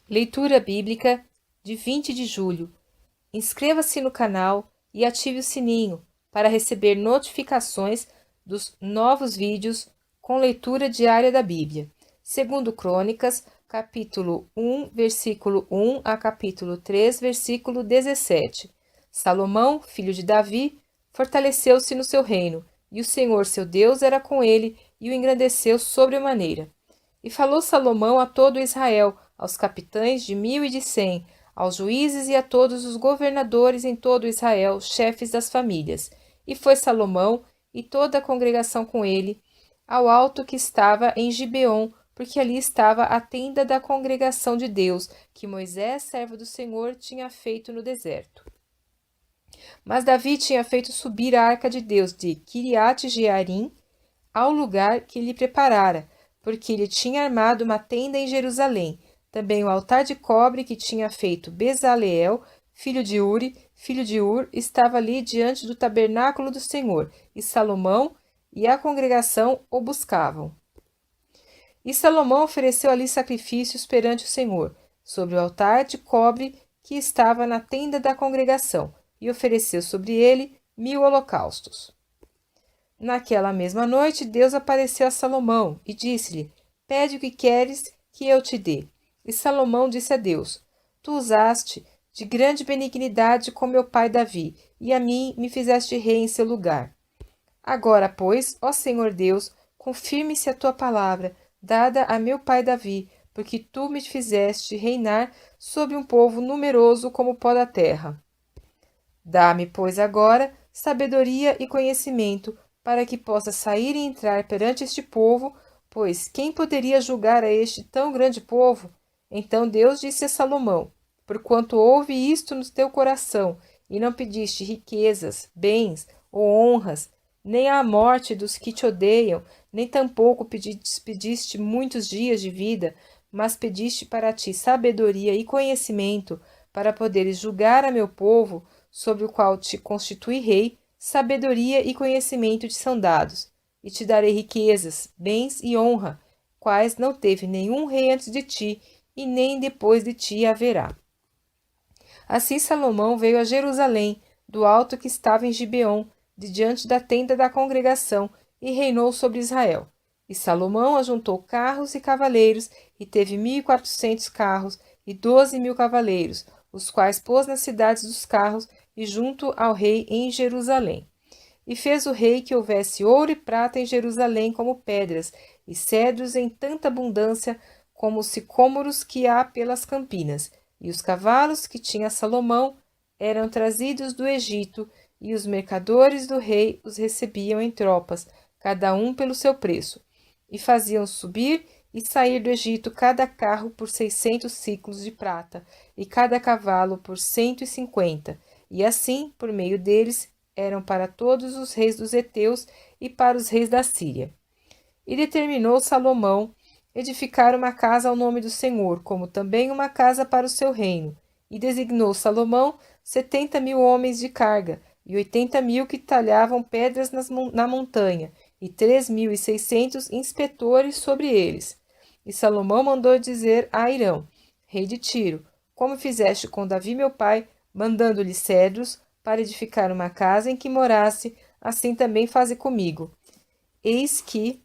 Leitura Bíblica de 20 de julho. Inscreva-se no canal e ative o sininho para receber notificações dos novos vídeos com leitura diária da Bíblia. Segundo Crônicas, capítulo 1, versículo 1 a capítulo 3, versículo 17. Salomão, filho de Davi, fortaleceu-se no seu reino, e o Senhor seu Deus era com ele e o engrandeceu sobremaneira. E falou Salomão a todo Israel, aos capitães de 1000 e de 100, aos juízes e a todos os governadores em todo Israel, chefes das famílias. E foi Salomão e toda a congregação com ele ao alto que estava em Gibeon, porque ali estava a tenda da congregação de Deus, que Moisés, servo do Senhor, tinha feito no deserto. Mas Davi tinha feito subir a arca de Deus de Quiriate-Jearim ao lugar que lhe preparara, porque ele tinha armado uma tenda em Jerusalém. Também o altar de cobre que tinha feito Bezaleel, filho de Uri, filho de Ur, estava ali diante do tabernáculo do Senhor, e Salomão e a congregação o buscavam. E Salomão ofereceu ali sacrifícios perante o Senhor, sobre o altar de cobre que estava na tenda da congregação, e ofereceu sobre ele 1000 holocaustos. Naquela mesma noite, Deus apareceu a Salomão e disse-lhe: Pede o que queres que eu te dê. E Salomão disse a Deus: Tu usaste de grande benignidade com meu pai Davi, e a mim me fizeste rei em seu lugar. Agora, pois, ó Senhor Deus, confirme-se a tua palavra, dada a meu pai Davi, porque tu me fizeste reinar sobre um povo numeroso como o pó da terra. Dá-me, pois, agora sabedoria e conhecimento, para que possa sair e entrar perante este povo, pois quem poderia julgar a este tão grande povo? Então Deus disse a Salomão: Porquanto houve isto no teu coração, e não pediste riquezas, bens ou honras, nem a morte dos que te odeiam, nem tampouco pediste muitos dias de vida, mas pediste para ti sabedoria e conhecimento, para poderes julgar a meu povo, sobre o qual te constituí rei, sabedoria e conhecimento te são dados, e te darei riquezas, bens e honra, quais não teve nenhum rei antes de ti, e nem depois de ti haverá. Assim Salomão veio a Jerusalém, do alto que estava em Gibeon, de diante da tenda da congregação, e reinou sobre Israel. E Salomão ajuntou carros e cavaleiros, e teve 1400 carros e 12.000 cavaleiros, os quais pôs nas cidades dos carros e junto ao rei em Jerusalém. E fez o rei que houvesse ouro e prata em Jerusalém como pedras, e cedros em tanta abundância como os sicômoros que há pelas campinas. E os cavalos que tinha Salomão eram trazidos do Egito, e os mercadores do rei os recebiam em tropas, cada um pelo seu preço. E faziam subir e sair do Egito cada carro por 600 siclos de prata, e cada cavalo por 150. E assim, por meio deles, eram para todos os reis dos heteus e para os reis da Síria. E determinou Salomão edificar uma casa ao nome do Senhor, como também uma casa para o seu reino. E designou Salomão 70.000 homens de carga, e 80.000 que talhavam pedras na montanha, e 3.600 inspetores sobre eles. E Salomão mandou dizer a Hirão, rei de Tiro: Como fizeste com Davi meu pai, mandando-lhe cedros para edificar uma casa em que morasse, assim também faze comigo. Eis que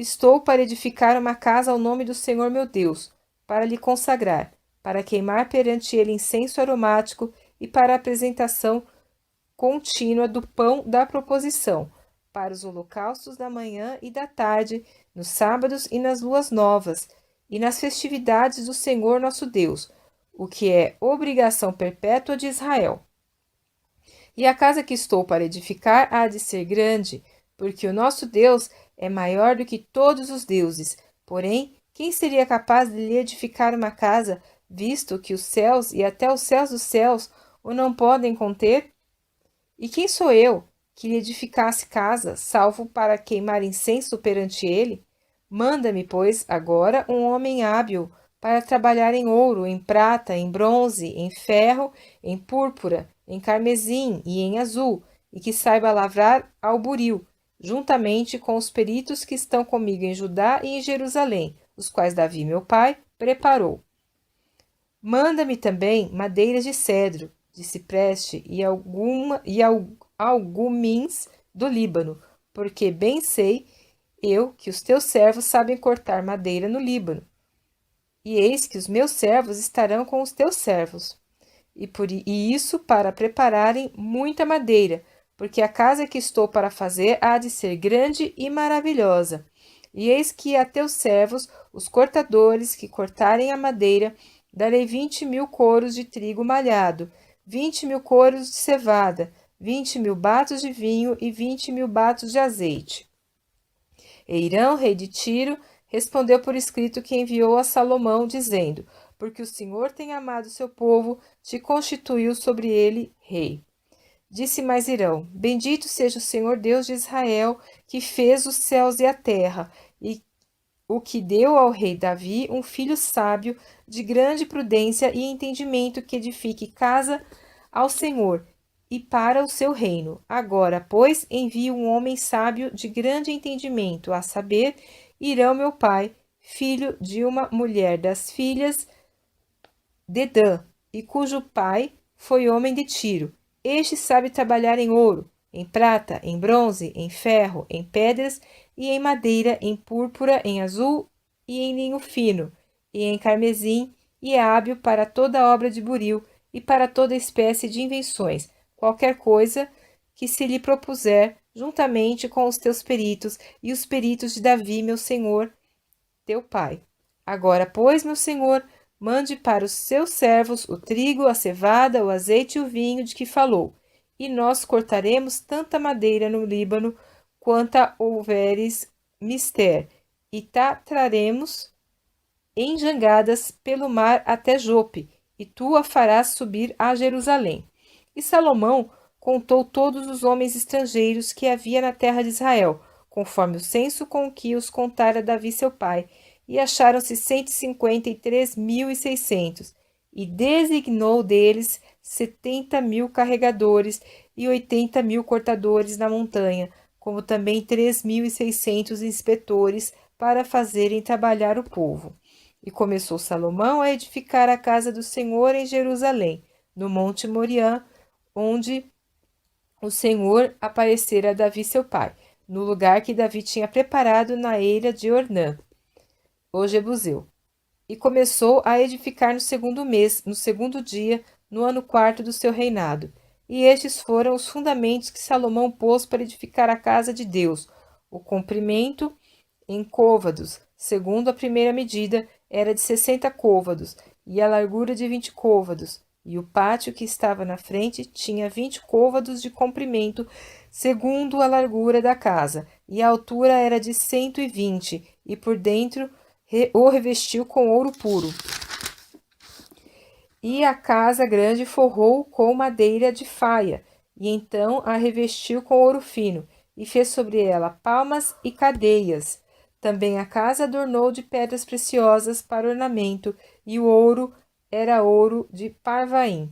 estou para edificar uma casa ao nome do Senhor meu Deus, para lhe consagrar, para queimar perante ele incenso aromático e para a apresentação contínua do pão da proposição, para os holocaustos da manhã e da tarde, nos sábados e nas luas novas, e nas festividades do Senhor nosso Deus, o que é obrigação perpétua de Israel. E a casa que estou para edificar há de ser grande, porque o nosso Deus é maior do que todos os deuses. Porém, quem seria capaz de lhe edificar uma casa, visto que os céus e até os céus dos céus o não podem conter? E quem sou eu, que lhe edificasse casa, salvo para queimar incenso perante ele? Manda-me, pois, agora um homem hábil para trabalhar em ouro, em prata, em bronze, em ferro, em púrpura, em carmesim e em azul, e que saiba lavrar ao buril, juntamente com os peritos que estão comigo em Judá e em Jerusalém, os quais Davi, meu pai, preparou. Manda-me também madeiras de cedro, de cipreste algumins do Líbano, porque bem sei eu que os teus servos sabem cortar madeira no Líbano. E eis que os meus servos estarão com os teus servos, e isso para prepararem muita madeira, porque a casa que estou para fazer há de ser grande e maravilhosa. E eis que a teus servos, os cortadores, que cortarem a madeira, darei 20.000 coros de trigo malhado, 20.000 coros de cevada, 20.000 batos de vinho e 20.000 batos de azeite. Eirão, rei de Tiro, respondeu por escrito que enviou a Salomão, dizendo: porque o Senhor tem amado seu povo, te constituiu sobre ele rei. Disse mais Irão: bendito seja o Senhor Deus de Israel, que fez os céus e a terra, e o que deu ao rei Davi um filho sábio, de grande prudência e entendimento, que edifique casa ao Senhor e para o seu reino. Agora, pois, envie um homem sábio de grande entendimento, a saber, Irão, meu pai, filho de uma mulher das filhas de Dan, e cujo pai foi homem de Tiro. Este sabe trabalhar em ouro, em prata, em bronze, em ferro, em pedras e em madeira, em púrpura, em azul e em linho fino, e em carmesim, e é hábil para toda obra de buril e para toda espécie de invenções, qualquer coisa que se lhe propuser, juntamente com os teus peritos e os peritos de Davi, meu senhor, teu pai. Agora, pois, meu senhor, mande para os seus servos o trigo, a cevada, o azeite e o vinho de que falou, e nós cortaremos tanta madeira no Líbano quanta houveres mister, e traremos em jangadas pelo mar até Jope, e tu a farás subir a Jerusalém. E Salomão contou todos os homens estrangeiros que havia na terra de Israel, conforme o censo com que os contara Davi seu pai, e acharam-se 153.600, e designou deles 70.000 carregadores e 80.000 cortadores na montanha, como também 3.600 inspetores para fazerem trabalhar o povo. E começou Salomão a edificar a casa do Senhor em Jerusalém, no monte Moriã, onde o Senhor aparecera a Davi seu pai, no lugar que Davi tinha preparado na eira de Ornã, o Jebuseu. E começou a edificar no segundo mês, no segundo dia, no ano quarto do seu reinado. E estes foram os fundamentos que Salomão pôs para edificar a casa de Deus. O comprimento em côvados, segundo a primeira medida, era de 60 côvados, e a largura de 20 côvados. E o pátio que estava na frente tinha 20 côvados de comprimento, segundo a largura da casa, e a altura era de 120, e por dentro o revestiu com ouro puro. E a casa grande forrou com madeira de faia, e então a revestiu com ouro fino, e fez sobre ela palmas e cadeias. Também a casa adornou de pedras preciosas para ornamento, e o ouro era ouro de Parvaim.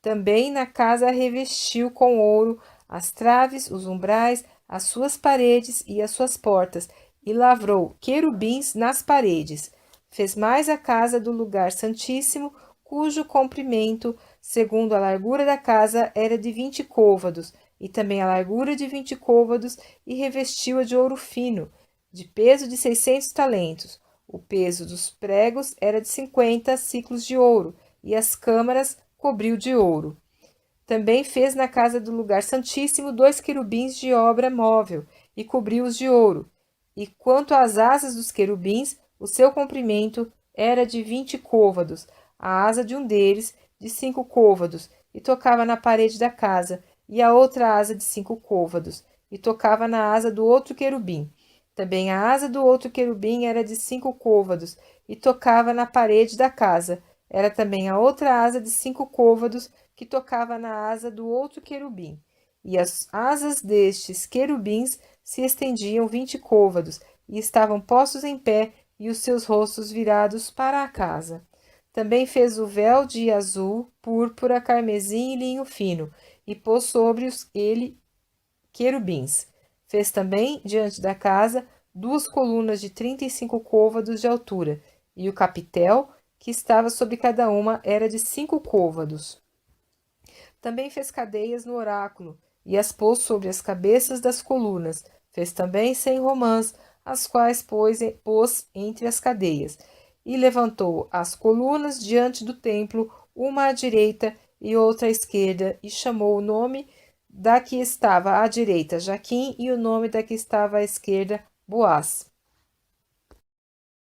Também na casa revestiu com ouro as traves, os umbrais, as suas paredes e as suas portas, e lavrou querubins nas paredes. Fez mais a casa do lugar santíssimo, cujo comprimento, segundo a largura da casa, era de 20 côvados, e também a largura de 20 côvados, e revestiu-a de ouro fino, de peso de 600 talentos. O peso dos pregos era de 50 siclos de ouro, e as câmaras cobriu de ouro. Também fez na casa do lugar santíssimo 2 querubins de obra móvel, e cobriu-os de ouro. E quanto às asas dos querubins, o seu comprimento era de 20 côvados, a asa de um deles de 5 côvados, e tocava na parede da casa, e a outra asa de 5 côvados, e tocava na asa do outro querubim. Também a asa do outro querubim era de 5 côvados, e tocava na parede da casa. Era também a outra asa de 5 côvados, que tocava na asa do outro querubim. E as asas destes querubins se estendiam 20 côvados, e estavam postos em pé, e os seus rostos virados para a casa. Também fez o véu de azul, púrpura, carmesim e linho fino, e pôs sobre ele querubins. Fez também, diante da casa, 2 colunas de 35 côvados de altura, e o capitel que estava sobre cada uma era de 5 côvados. Também fez cadeias no oráculo, e as pôs sobre as cabeças das colunas. Fez também 100 romãs, as quais pôs entre as cadeias. E levantou as colunas diante do templo, uma à direita e outra à esquerda, e chamou o nome da que estava à direita Jaquim, e o nome da que estava à esquerda Boaz.